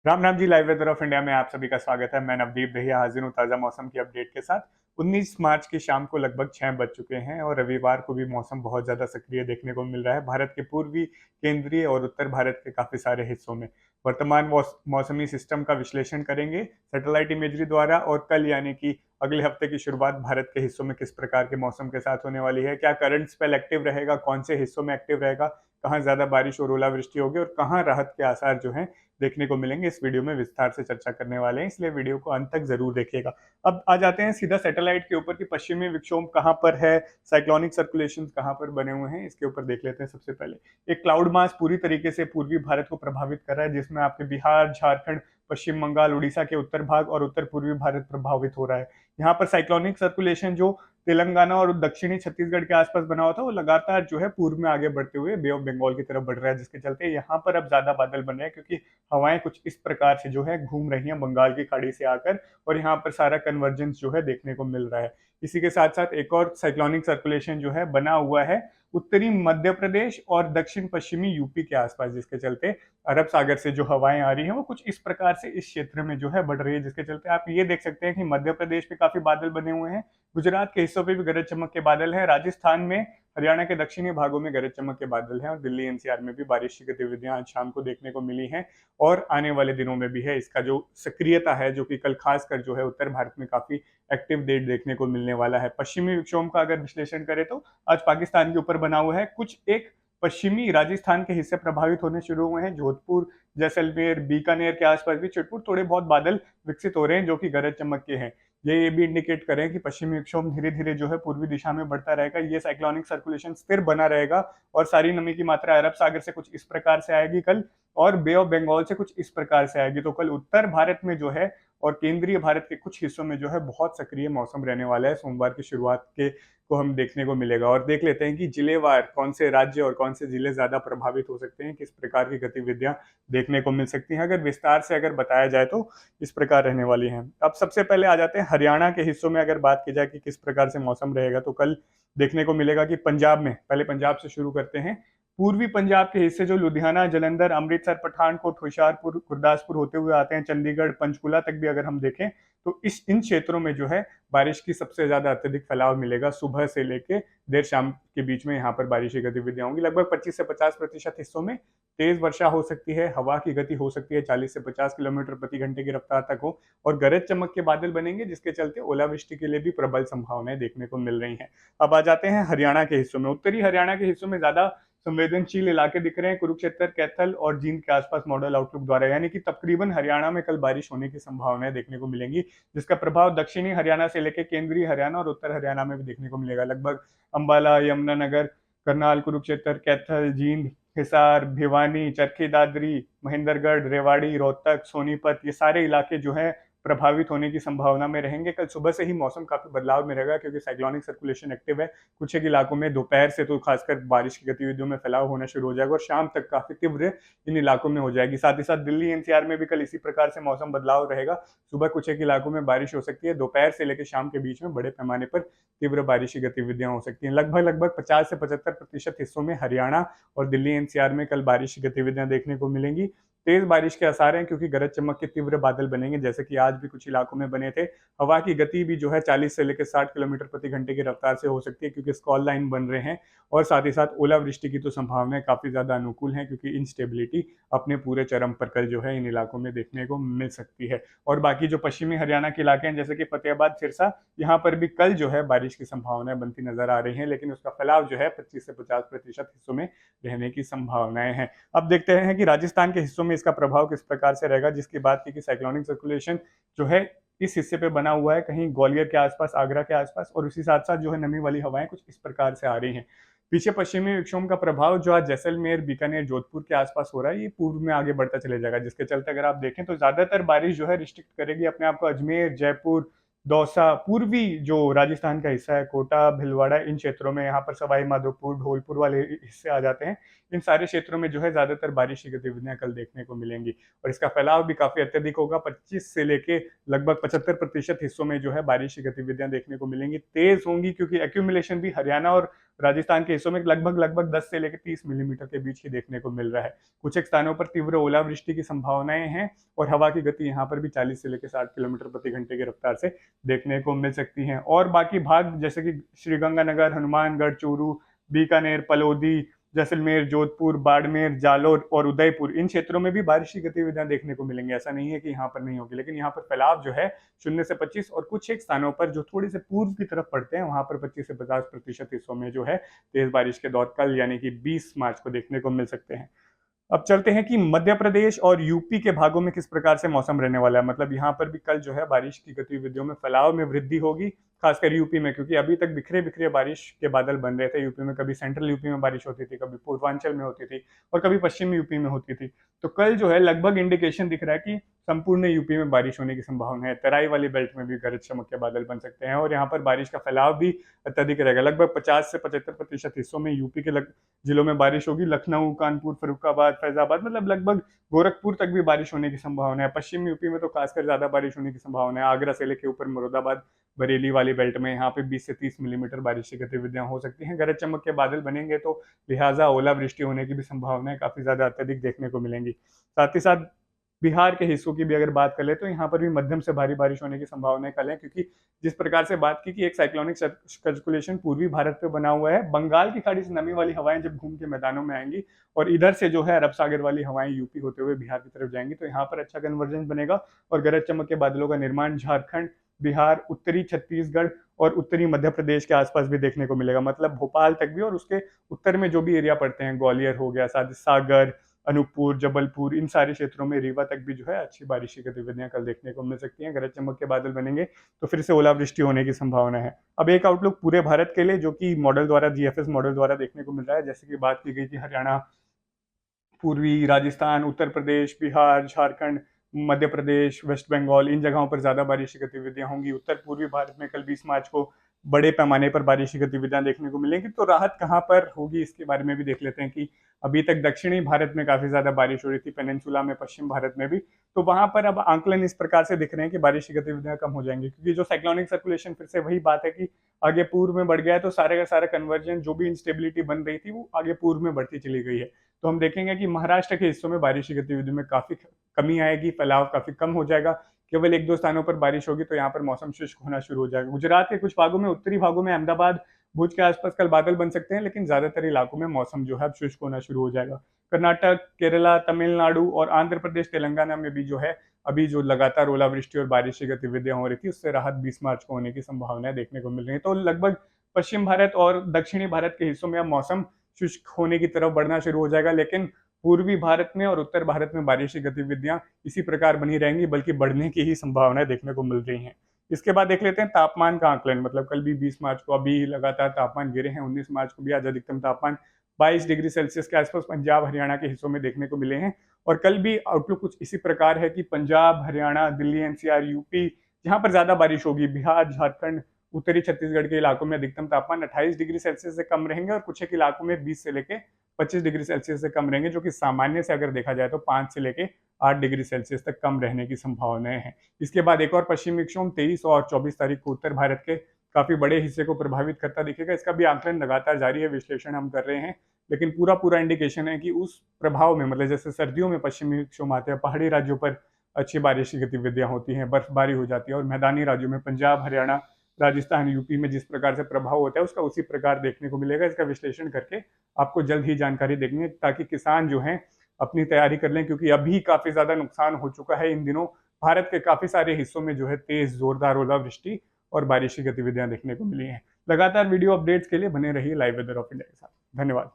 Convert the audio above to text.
Ram Ram ji. Live weather of India में आप सभी का स्वागत है। मैं नवदीप दहिया हाजिर हूँ ताज़ा मौसम की अपडेट के साथ। 19 मार्च की शाम को लगभग 6 बज चुके हैं और रविवार को भी मौसम बहुत ज़्यादा सक्रिय देखने को मिल रहा है भारत के पूर्वी, केंद्रीय और उत्तर भारत के काफ़ी सारे हिस्सों में। वर्तमान मौसमी सिस्टम का विश्लेषण करेंगे सैटेलाइट इमेजरी द्वारा, और कल यानी कि अगले हफ्ते की शुरुआत भारत के हिस्सों में किस प्रकार के मौसम के साथ होने वाली है, क्या करंट स्पेल एक्टिव रहेगा, कौन से हिस्सों में एक्टिव रहेगा, कहाँ ज़्यादा बारिश और ओलावृष्टि होगी और कहाँ राहत के आसार जो हैं देखने को मिलेंगे, इस वीडियो में विस्तार से चर्चा करने वाले हैं, इसलिए वीडियो को अंत तक जरूर देखिएगा। अब आ जाते हैं सीधा सैटेलाइट के ऊपर कि पश्चिमी विक्षोभ कहाँ पर है, साइक्लोनिक सर्कुलेशन कहाँ पर बने हुए हैं, इसके ऊपर देख लेते हैं। सबसे पहले एक क्लाउड मास पूरी तरीके से पूर्वी भारत को प्रभावित कर रहा है, जिसमें आपके बिहार, झारखंड, पश्चिम बंगाल, उड़ीसा के उत्तर भाग और उत्तर पूर्वी भारत प्रभावित हो रहा है। यहाँ पर साइक्लोनिक सर्कुलेशन जो तेलंगाना और दक्षिणी छत्तीसगढ़ के आसपास बना हुआ था, वो लगातार जो है पूर्व में आगे बढ़ते हुए बे ऑफ बंगाल की तरफ बढ़ रहा है, जिसके चलते यहाँ पर अब ज्यादा बादल बन रहे हैं, क्योंकि हवाएं कुछ इस प्रकार से जो है घूम रही हैं बंगाल की खाड़ी से आकर, और यहाँ पर सारा कन्वर्जेंस जो है देखने को मिल रहा है। इसी के साथ साथ एक और साइक्लोनिक सर्कुलेशन जो है बना हुआ है उत्तरी मध्य प्रदेश और दक्षिण पश्चिमी यूपी के आसपास, जिसके चलते अरब सागर से जो हवाएं आ रही हैं वो कुछ इस प्रकार से इस क्षेत्र में जो है बढ़ रही है, जिसके चलते आप ये देख सकते हैं कि मध्य प्रदेश में काफी बादल बने हुए हैं, गुजरात के हिस्सों पे भी गरज चमक के बादल हैं, राजस्थान में, हरियाणा के दक्षिणी भागों में गरज चमक के बादल हैं, और दिल्ली एनसीआर में भी बारिश की गतिविधियां आज शाम को देखने को मिली हैं और आने वाले दिनों में भी है। इसका जो सक्रियता है, जो कि कल खासकर जो है उत्तर भारत में काफी एक्टिव डेट देखने को मिलने वाला है। पश्चिमी विक्षोभ का अगर विश्लेषण करें तो आज पाकिस्तान के ऊपर बना हुआ है, कुछ एक पश्चिमी राजस्थान के हिस्से प्रभावित होने शुरू हुए हैं, जोधपुर, जैसलमेर, बीकानेर के आसपास भी छिटपुट थोड़े बहुत बादल विकसित हो रहे हैं, जो कि गरज चमक के हैं। ये भी इंडिकेट करें कि पश्चिमी विक्षोभ धीरे धीरे जो है पूर्वी दिशा में बढ़ता रहेगा, ये साइक्लोनिक सर्कुलेशन स्थिर बना रहेगा और सारी नमी की मात्रा अरब सागर से कुछ इस प्रकार से आएगी कल, और बे ऑफ बंगाल से कुछ इस प्रकार से आएगी। तो कल उत्तर भारत में जो है और केंद्रीय भारत के कुछ हिस्सों में जो है बहुत सक्रिय मौसम रहने वाला है। सोमवार की शुरुआत के को हम देखने को मिलेगा, और देख लेते हैं कि जिलेवार कौन से राज्य और कौन से जिले ज्यादा प्रभावित हो सकते हैं, किस प्रकार की गतिविधियां देखने को मिल सकती हैं। अगर विस्तार से अगर बताया जाए तो इस प्रकार रहने वाली हैं। अब सबसे पहले आ जाते हैं हरियाणा के हिस्सों में। अगर बात की जाए कि किस प्रकार से मौसम रहेगा, तो कल देखने को मिलेगा कि पंजाब में, पहले पंजाब से शुरू करते हैं, पूर्वी पंजाब के हिस्से जो लुधियाना, जलंधर, अमृतसर, पठानकोट, होशियारपुर, गुरदासपुर होते हुए आते हैं, चंडीगढ़, पंचकुला तक भी अगर हम देखें तो इन क्षेत्रों में जो है बारिश की सबसे ज्यादा अत्यधिक फैलाव मिलेगा। सुबह से लेके देर शाम के बीच में यहाँ पर बारिश की गतिविधियां होंगी। लगभग 25 से 50% हिस्सों में तेज वर्षा हो सकती है, हवा की गति हो सकती है 40 से 50 किलोमीटर प्रति घंटे की रफ्तार तक हो, और गरज चमक के बादल बनेंगे, जिसके चलते ओलावृष्टि के लिए भी प्रबल संभावनाएं देखने को मिल रही हैं। अब आ जाते हैं हरियाणा के हिस्सों में। उत्तरी हरियाणा के हिस्सों में ज्यादा संवेदनशील इलाके दिख रहे हैं, कुरुक्षेत्र, कैथल और जींद के आसपास मॉडल आउटलुक द्वारा, यानी कि तकरीबन हरियाणा में कल बारिश होने की संभावनाएं देखने को मिलेंगी, जिसका प्रभाव दक्षिणी हरियाणा से लेकर केंद्रीय हरियाणा और उत्तर हरियाणा में भी देखने को मिलेगा। लगभग अंबाला, यमुनानगर, करनाल, कुरुक्षेत्र, कैथल, जींद, हिसार, भिवानी, चरखी दादरी, महेंद्रगढ़, रेवाड़ी, रोहतक, सोनीपत, ये सारे इलाके जो है प्रभावित होने की संभावना में रहेंगे। कल सुबह से ही मौसम काफी बदलाव में रहेगा, क्योंकि साइक्लोनिक सर्कुलेशन एक्टिव है। कुछ एक इलाकों में दोपहर से तो खासकर बारिश की गतिविधियों में फैलाव होना शुरू हो जाएगा और शाम तक काफी तीव्र इन इलाकों में हो जाएगी। साथ ही साथ दिल्ली एनसीआर में भी कल इसी प्रकार से मौसम बदलाव रहेगा। सुबह कुछ एक इलाकों में बारिश हो सकती है, दोपहर से लेकर शाम के बीच में बड़े पैमाने पर तीव्र बारिश की गतिविधियां हो सकती हैं। लगभग लगभग 50 से 75% हिस्सों में हरियाणा और दिल्ली एनसीआर में कल बारिश की गतिविधियां देखने को मिलेंगी। तेज बारिश के आसार हैं, क्योंकि गरज चमक के तीव्र बादल बनेंगे, जैसे कि आज भी कुछ इलाकों में बने थे। हवा की गति भी जो है 40 से लेकर 60 किलोमीटर प्रति घंटे की रफ्तार से हो सकती है, क्योंकि स्कॉल लाइन बन रहे हैं, और साथ ही साथ ओलावृष्टि की तो संभावनाएं काफी ज्यादा अनुकूल हैं, क्योंकि इंस्टेबिलिटी अपने पूरे चरम पर कल जो है इन इलाकों में देखने को मिल सकती है। और बाकी जो पश्चिमी हरियाणा के इलाके हैं, जैसे कि फतेहाबाद, सिरसा, यहाँ पर भी कल जो है बारिश की संभावनाएं बनती नजर आ रही हैं, लेकिन उसका फैलाव जो है 25 से 50% हिस्सों में रहने की संभावनाएं हैं। अब देखते हैं कि राजस्थान के हिस्सों में इसका प्रभाव किस प्रकार से रहेगा, जिसकी बात की कि साइक्लोनिक सर्कुलेशन जो है इस हिस्से पे बना हुआ है, कहीं ग्वालियर के आसपास, आगरा के आसपास, और उसी साथ साथ जो है नमी वाली हवाएं कुछ इस प्रकार से आ रही हैं। पीछे पश्चिमी विक्षोभ का प्रभाव जो आज जैसलमेर, बीकानेर, जोधपुर के आसपास हो रहा है, ये पूर्व में आगे बढ़ता चले जाएगा, जिसके चलते अगर आप देखें तो ज्यादातर बारिश जो है रिस्ट्रिक्ट करेगी अपने आप को अजमेर, जयपुर, दौसा, पूर्वी जो राजस्थान का हिस्सा है, कोटा, भीलवाड़ा, इन क्षेत्रों में, यहाँ पर सवाई माधोपुर, धौलपुर वाले हिस्से आ जाते हैं। इन सारे क्षेत्रों में जो है ज्यादातर बारिश की गतिविधियां कल देखने को मिलेंगी, और इसका फैलाव भी काफी अत्यधिक होगा। 25 से लेके लगभग 75% हिस्सों में जो है बारिश की गतिविधियां देखने को मिलेंगी, तेज होंगी, क्योंकि एक्यूमुलेशन भी हरियाणा और राजस्थान के हिस्सों में लगभग 10 से लेकर 30 मिलीमीटर के बीच ही देखने को मिल रहा है। कुछ एक स्थानों पर तीव्र ओलावृष्टि की संभावनाएं हैं और हवा की गति यहाँ पर भी 40 से लेकर 60 किलोमीटर प्रति घंटे की रफ्तार से देखने को मिल सकती है। और बाकी भाग जैसे कि श्रीगंगानगर, हनुमानगढ़, चूरू, बीकानेर, पलौदी, जैसलमेर, जोधपुर, बाड़मेर, जालोर और उदयपुर, इन क्षेत्रों में भी बारिश की गतिविधियां देखने को मिलेंगी। ऐसा नहीं है कि यहाँ पर नहीं होगी, लेकिन यहाँ पर फैलाव जो है 0 से 25 और कुछ एक स्थानों पर जो थोड़ी से पूर्व की तरफ पड़ते हैं वहां पर 25 से 50% हिस्सों में जो है तेज बारिश के दौर कल यानी कि 20 मार्च को देखने को मिल सकते हैं। अब चलते हैं कि मध्य प्रदेश और यूपी के भागों में किस प्रकार से मौसम रहने वाला है। मतलब यहाँ पर भी कल जो है बारिश की गतिविधियों में फैलाव में वृद्धि होगी, खासकर यूपी में, क्योंकि अभी तक बिखरे बिखरे बारिश के बादल बन रहे थे यूपी में। कभी सेंट्रल यूपी में बारिश होती थी, कभी पूर्वांचल में होती थी और कभी पश्चिमी यूपी में होती थी। तो कल जो है लगभग इंडिकेशन दिख रहा है कि संपूर्ण यूपी में बारिश होने की संभावना है। तराई वाली बेल्ट में भी गरज चमक के बादल बन सकते हैं और यहाँ पर बारिश का फैलाव भी अत्यधिक रहेगा। लगभग 50 से 75% हिस्सों में यूपी के जिलों में बारिश होगी। लखनऊ, कानपुर, फर्रुखाबाद, फैजाबाद, मतलब लगभग गोरखपुर तक भी बारिश होने की संभावना है। पश्चिमी यूपी में तो खासकर ज्यादा बारिश होने की संभावना है। आगरा से लेकर ऊपर मुरादाबाद, बरेली वाली बेल्ट में यहाँ पे 20 से 30 मिलीमीटर बारिश की गतिविधियां हो सकती हैं। गरज चमक के बादल बनेंगे तो लिहाजा ओलावृष्टि होने की भी संभावनाएं काफी ज्यादा अत्यधिक देखने को मिलेंगी। साथ ही साथ बिहार के हिस्सों की भी अगर बात कर ले तो यहाँ पर भी मध्यम से भारी बारिश होने की संभावनाएं कल है, क्योंकि जिस प्रकार से बात की कि एक साइक्लोनिक सर्कुलेशन पूर्वी भारत पे बना हुआ है। बंगाल की खाड़ी से नमी वाली हवाएं जब घूम के मैदानों में आएंगी और इधर से जो है अरब सागर वाली हवाएं यूपी होते हुए बिहार की तरफ जाएंगी, तो यहाँ पर अच्छा कन्वर्जेंस बनेगा और गरज चमक के बादलों का निर्माण झारखंड, बिहार, उत्तरी छत्तीसगढ़ और उत्तरी मध्य प्रदेश के आसपास भी देखने को मिलेगा। मतलब भोपाल तक भी और उसके उत्तर में जो भी एरिया पड़ते हैं, ग्वालियर हो गया, सागर, अनूपपुर, जबलपुर, इन सारे क्षेत्रों में, रीवा तक भी जो है अच्छी बारिश की गतिविधियां कल देखने को मिल सकती हैं। गरज चमक के बादल बनेंगे तो फिर से ओलावृष्टि होने की संभावना है। अब एक आउटलुक पूरे भारत के लिए जो कि मॉडल द्वारा, जीएफएस मॉडल द्वारा देखने को मिल रहा है। जैसे कि बात की गई थी हरियाणा, पूर्वी राजस्थान, उत्तर प्रदेश, बिहार, झारखंड, मध्य प्रदेश, वेस्ट बंगाल, इन जगहों पर ज्यादा बारिश की गतिविधियां होंगी। उत्तर पूर्वी भारत में कल 20 मार्च को बड़े पैमाने पर बारिश की गतिविधियां देखने को मिलेंगी। तो राहत कहां पर होगी इसके बारे में भी देख लेते हैं कि अभी तक दक्षिणी भारत में काफी ज्यादा बारिश हो रही थी, पेनिनसुला में, पश्चिम भारत में भी। तो वहां पर अब आंकलन इस प्रकार से दिख रहे हैं कि बारिश की गतिविधियां कम हो जाएंगी, क्योंकि जो साइक्लोनिक सर्कुलेशन फिर से वही बात है कि आगे पूर्व में बढ़ गया है, तो सारे का सारा कन्वर्जन, जो भी इंस्टेबिलिटी बन रही थी वो आगे पूर्व में बढ़ती चली गई है। तो हम देखेंगे कि महाराष्ट्र के हिस्सों में बारिश की गतिविधि में काफी कमी आएगी, फैलाव काफी कम हो जाएगा। केवल 1-2 स्थानों पर बारिश होगी तो यहाँ पर मौसम शुष्क होना शुरू हो जाएगा। गुजरात के कुछ भागों में, उत्तरी भागों में, अहमदाबाद, भुज के आसपास कल बादल बन सकते हैं, लेकिन ज्यादातर इलाकों में मौसम जो है अब शुष्क होना शुरू हो जाएगा। कर्नाटक, केरला, तमिलनाडु और आंध्र प्रदेश, तेलंगाना में भी जो है अभी जो लगातार ओलावृष्टि और बारिश की गतिविधियां हो रही थी उससे राहत 20 मार्च को होने की संभावनाएं देखने को मिल रही है। तो लगभग पश्चिम भारत और दक्षिणी भारत के हिस्सों में अब मौसम शुष्क होने की तरफ बढ़ना शुरू हो जाएगा, लेकिन पूर्वी भारत में और उत्तर भारत में बारिश की गतिविधियां इसी प्रकार बनी रहेंगी, बल्कि बढ़ने की ही संभावनाएं देखने को मिल रही हैं। इसके बाद देख लेते हैं तापमान का आंकलन। मतलब कल भी 20 मार्च को अभी लगातार तापमान गिरे हैं। 19 मार्च को भी आज अधिकतम तापमान 22 डिग्री सेल्सियस के आसपास पंजाब, हरियाणा के हिस्सों में देखने को मिले हैं। और कल भी आउटलुक कुछ इसी प्रकार है कि पंजाब, हरियाणा, दिल्ली, एनसीआर, यूपी, जहां पर ज्यादा बारिश होगी, बिहार, झारखंड, उत्तरी छत्तीसगढ़ के इलाकों में अधिकतम तापमान 28 डिग्री सेल्सियस से कम रहेंगे और कुछ एक इलाकों में 20 से लेके 25 डिग्री सेल्सियस से कम रहेंगे, जो कि सामान्य से अगर देखा जाए तो 5 से लेके 8 डिग्री सेल्सियस तक कम रहने की संभावनाएं हैं। इसके बाद एक और पश्चिमी विक्षोभ 23 और 24 तारीख को उत्तर भारत के काफी बड़े हिस्से को प्रभावित करता दिखेगा। इसका भी आंकलन लगातार जारी है, विश्लेषण हम कर रहे हैं, लेकिन पूरा इंडिकेशन है कि उस प्रभाव में, मतलब जैसे सर्दियों में पश्चिमी विक्षोभ आते हैं, पहाड़ी राज्यों पर अच्छी बारिश की गतिविधियां होती हैं, बर्फबारी हो जाती है, और मैदानी राज्यों में पंजाब, हरियाणा, राजस्थान, यूपी में जिस प्रकार से प्रभाव होता है उसका उसी प्रकार देखने को मिलेगा। इसका विश्लेषण करके आपको जल्द ही जानकारी देंगे, ताकि किसान जो हैं अपनी तैयारी कर लें, क्योंकि अभी काफी ज्यादा नुकसान हो चुका है। इन दिनों भारत के काफी सारे हिस्सों में जो है तेज जोरदार ओलावृष्टि और बारिश की गतिविधियां देखने को मिली हैं। लगातार वीडियो अपडेट्स के लिए बने रहिए लाइव वेदर ऑफ इंडिया के साथ। धन्यवाद।